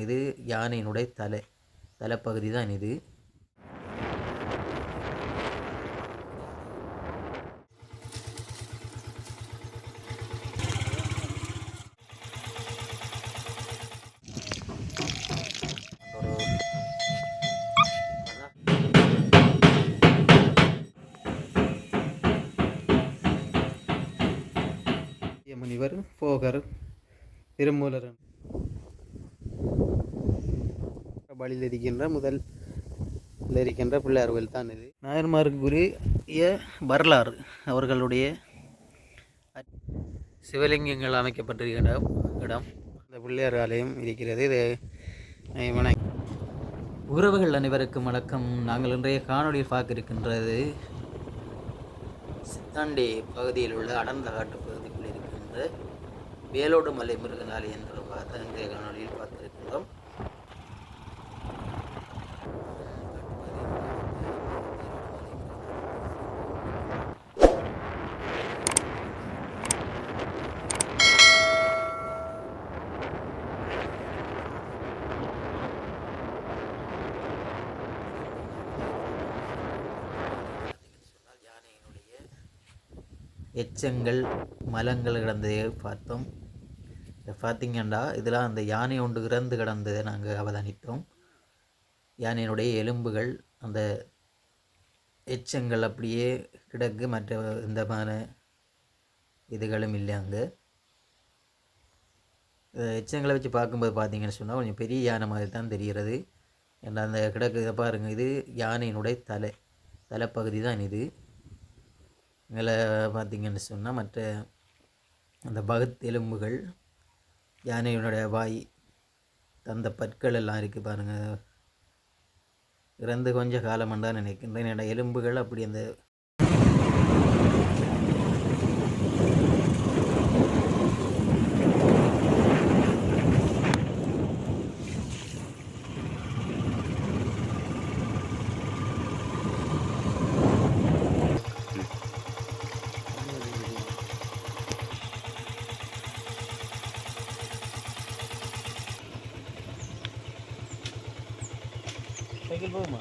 பாருங்கள், இது யானையினுடைய தலைப்பகுதி தான் இது. முனிவர், போகர், திருமூலர் வழியில் இருக்கின்ற இருக்கின்ற பிள்ளையார் கோயில் தான் இது. நாயன்மாருக்குரிய வரலாறு, அவர்களுடைய சிவலிங்கங்கள் அமைக்கப்பட்டிருக்கின்ற இடம், இந்த பிள்ளையார் ஆலயம் இருக்கிறது. இது உறவுகள் அனைவருக்கும் வணக்கம். நாங்கள் இன்றைய காணொலியில் பார்க்க இருக்கின்றது சித்தாண்டி பகுதியில் உள்ள அடர்ந்த காட்டு பகுதிக்குள் இருக்கின்ற வேலோடு மலை முருகன் ஆலயம் தொடர்பாக இன்றைய காணொலியில் பார்த்திருக்கின்றோம். எச்சங்கள் மலங்கள் கிடந்ததை பார்த்தோம். பார்த்திங்கன்னா இதெல்லாம் அந்த யானை ஒன்று இறந்து கிடந்ததை நாங்கள் அவதானித்தோம். யானையினுடைய எலும்புகள், அந்த எச்சங்கள் அப்படியே கிடக்கு. மற்ற விதமான இதுகளும் இல்லை. அங்கே எச்சங்களை வச்சு பார்க்கும்போது பார்த்திங்கன்னு சொன்னால் கொஞ்சம் பெரிய யானை மாதிரி தான் தெரிகிறது. ஏன்னா அந்த கிடக்கு இதை பாருங்கள், இது யானையினுடைய தலைப்பகுதி தான் இது. இதில் பார்த்திங்கன்னு சொன்னால் மற்ற அந்த பகத் எலும்புகள், யானையினுடைய வாய், தந்த பற்கள் எல்லாம் இருக்குது பாருங்கள். இறந்து கொஞ்சம் காலமாக தான் நினைக்கின்றேன். என்னோட எலும்புகள் அப்படி அந்த சைக்கிள் போகுமா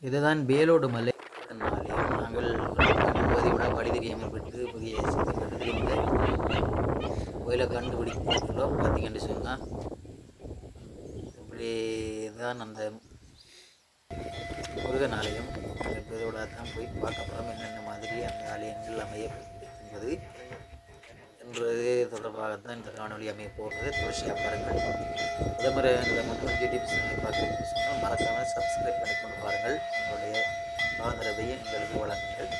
இதுதான் வேலோடு மலை. நாங்கள் வழி தெரியாமல் விட்டு புதிய சித்தப்பட்டு இந்த கோயிலை கண்டுபிடிக்கிறோம். பார்த்திங்கன்னு சொன்னால் இப்படி தான் அந்த முருகன் ஆலயம். இதோட தான் போய் பார்க்க போகிறோம் என்னென்ன மாதிரி அந்த ஆலயங்கள் அமையப்பட்டிருக்கின்றது என்பது தொடர்பாகத்தான் இந்த காணொலி அமைய போகிறது. தொடர்ச்சியாக பாருங்கள். முதமுறை இந்த மட்டும் யூடியூப் சேனலை பார்க்க சொன்னால் மறக்காமல் சப்ஸ்கிரைப் பண்ணி கொண்டு பாருங்கள். உங்களுடைய ஆதரவையை எங்களுக்கு வழங்குங்கள்.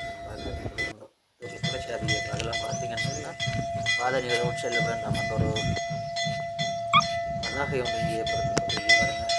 தொடர்ச்சியாக அதெல்லாம் பார்த்தீங்கன்னு சொன்னால் பாதணிகளும் செல்ல வேண்டாம் என்ற ஒரு பதாகை ஒன்று இங்கே ஏற்படுத்தப்பட்டு பாருங்கள்.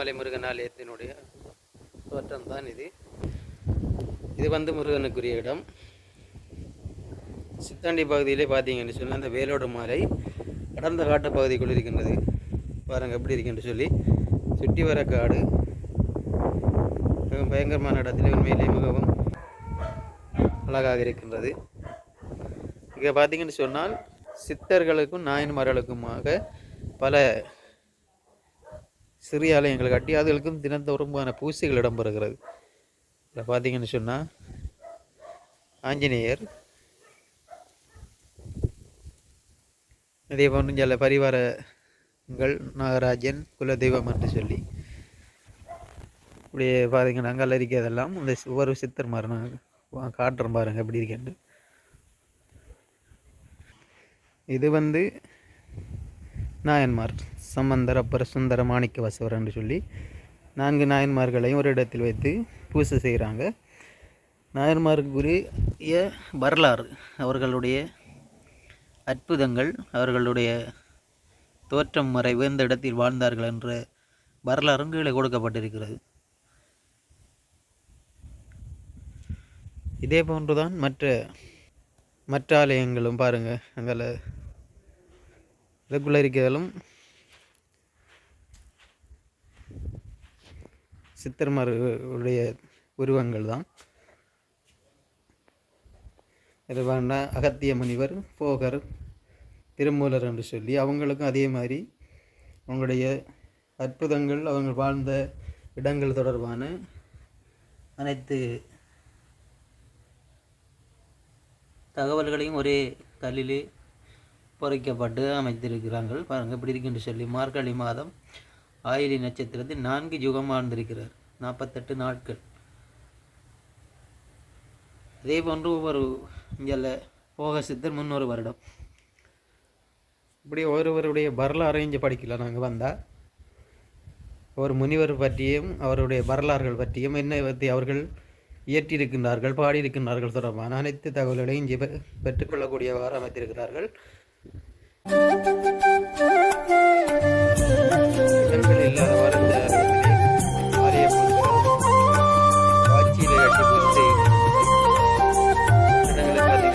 திருகோணமலை முருகன் ஆலயத்தினுடைய தோற்றம் தான் இது. இது வந்து முருகனுக்குரிய இடம். சித்தாண்டி பகுதியிலே பார்த்தீங்கன்னு சொன்னால் அந்த வேலோடு மாலை அடர்ந்த காட்டு பகுதிக்குள் இருக்கின்றது. பாருங்கள் எப்படி இருக்குன்னு சொல்லி. சுற்றி வர காடு மிகவும் பயங்கரமான இடத்துல உண்மையிலே மிகவும் அழகாக இருக்கின்றது. இங்கே பார்த்தீங்கன்னு சொன்னால் சித்தர்களுக்கும் நாயன்மார்களுக்குமாக பல சிறிய ஆலயங்கள் கட்டி அதுகளுக்கும் தினந்தோறுமான பூசைகள் இடம்பெறுகிறது. இதில் பார்த்தீங்கன்னு சொன்னால் ஆஞ்சநேயர், அதே போன்று சில பரிவாரங்கள், நாகராஜன், குலதெய்வம் என்று சொல்லி இப்படியே பார்த்தீங்கன்னா அங்கே இருக்கிறதெல்லாம் இந்த ஒவ்வொரு சித்தர் மாதிரி நான் காட்டுறேன் பாருங்கள் எப்படி இருக்கேன். இது வந்து நாயன்மார் சம்பந்தர், அப்பர், சுந்தர, மாணிக்க வாசகர் என்று சொல்லி 4 நாயன்மார்களையும் ஒரு இடத்தில் வைத்து பூசை செய்கிறாங்க. நாயன்மாருக்குரிய வரலாறு, அவர்களுடைய அற்புதங்கள், அவர்களுடைய தோற்றம், மறைவு, எந்த இடத்தில் வாழ்ந்தார்கள் என்ற வரலாறும் கீழே கொடுக்கப்பட்டிருக்கிறது. இதே போன்றுதான் மற்ற ஆலயங்களும் பாருங்கள். அங்கே இதுக்குள்ளே இருக்கிறதும் சித்தர்மார்களுடைய உருவங்கள் தான். இது வேண்டாம் அகத்திய முனிவர், போகர், திருமூலர் என்று சொல்லி அவங்களுக்கும் அதே மாதிரி அவங்களுடைய அற்புதங்கள், அவங்க வாழ்ந்த இடங்கள் தொடர்பான அனைத்து தகவல்களையும் ஒரே கல்லிலே பொறிக்கப்பட்டு அமைத்திருக்கிறார்கள். பாருங்கள் எப்படி இருக்குன்னு சொல்லி. மார்கழி மாதம் ஆயிலி நட்சத்திரத்தில் 4 யுகம் வாழ்ந்திருக்கிறார், 48 நாட்கள். அதே போன்று ஒவ்வொரு இங்கே போக சித்தர் 300 வருடம். இப்படி ஒருவருடைய வரலாறு இங்கே படிக்கலாம். நாங்கள் வந்தால் ஒரு முனிவர் பற்றியும் அவருடைய வரலாறுகள் பற்றியும் என்ன பற்றி அவர்கள் இயற்றியிருக்கின்றார்கள், பாடியிருக்கின்றார்கள் தொடர்பான அனைத்து தகவல்களையும் இங்கே பெற்றுக்கொள்ளக்கூடியவாறு அமைத்திருக்கிறார்கள். இடங்கள் இல்லாதவாறு இந்த ஆலய காட்சியில் கட்டி பூஜை இடங்களை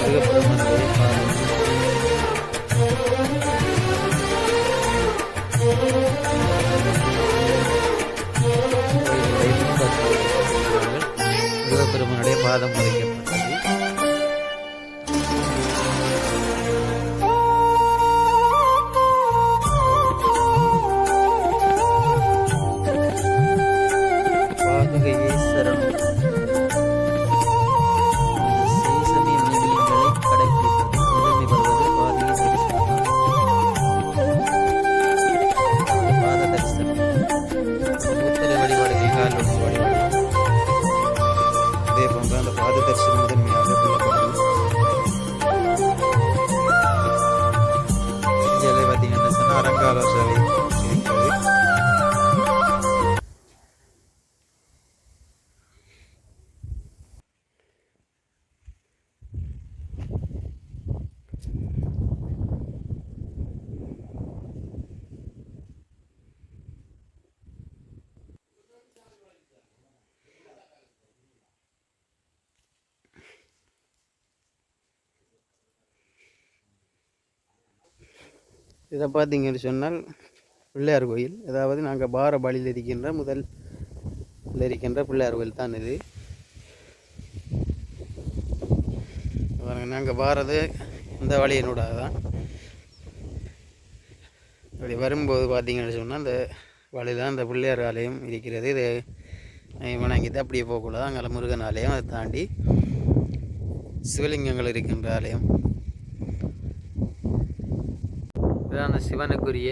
முருகப்பெருமானுடைய பாதம். முருகப்பெருமானுடைய பாதம் பதிக்கப்பட்டது. பாதுகையே சரணம். சீசனின் விதிகளை கடைபிடிப்பது முதன்மை வருவது பாதுகை தரிசனம். பாத தரிசனம் முத்திரை வழிபாடுகள் காலோடு வழிபாடு. இதே போன்று அந்த பாத தரிசனம் முதன்மையாக கொள்ளப்படுது. இங்கே பார்த்தீங்கன்னா சொன்னால் அலங்கார சேவை இருக்கிறது. இதை பார்த்தீங்கன்னு சொன்னால் பிள்ளையார் கோயில், அதாவது நாங்கள் பாரபாளியில் இருக்கின்ற முதல் இருக்கின்ற பிள்ளையார் கோயில் தான் இது. நாங்கள் பாரது இந்த வழியினூடாக தான் அப்படி வரும்போது பார்த்தீங்கன்னு சொன்னால் அந்த வழியில் தான் இந்த பிள்ளையார் ஆலயம் இருக்கிறது. இது வணங்கிட்டு அப்படியே போகக்கூடாது. அங்கே முருகன் ஆலயம், அதை தாண்டி சிவலிங்கங்கள் இருக்கின்ற ஆலயம். இதான சிவனுக்குரிய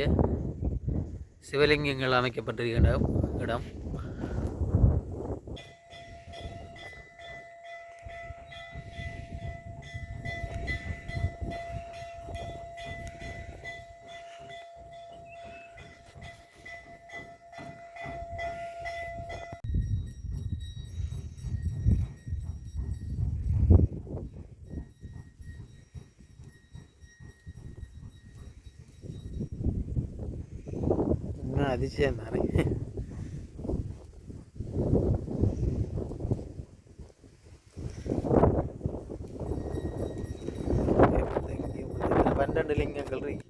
சிவலிங்கங்கள் அமைக்கப்பட்டிருக்கின்ற இடம். அதிசயம் தானே. பன்னெண்டு லிங்கங்கள் இருக்கு.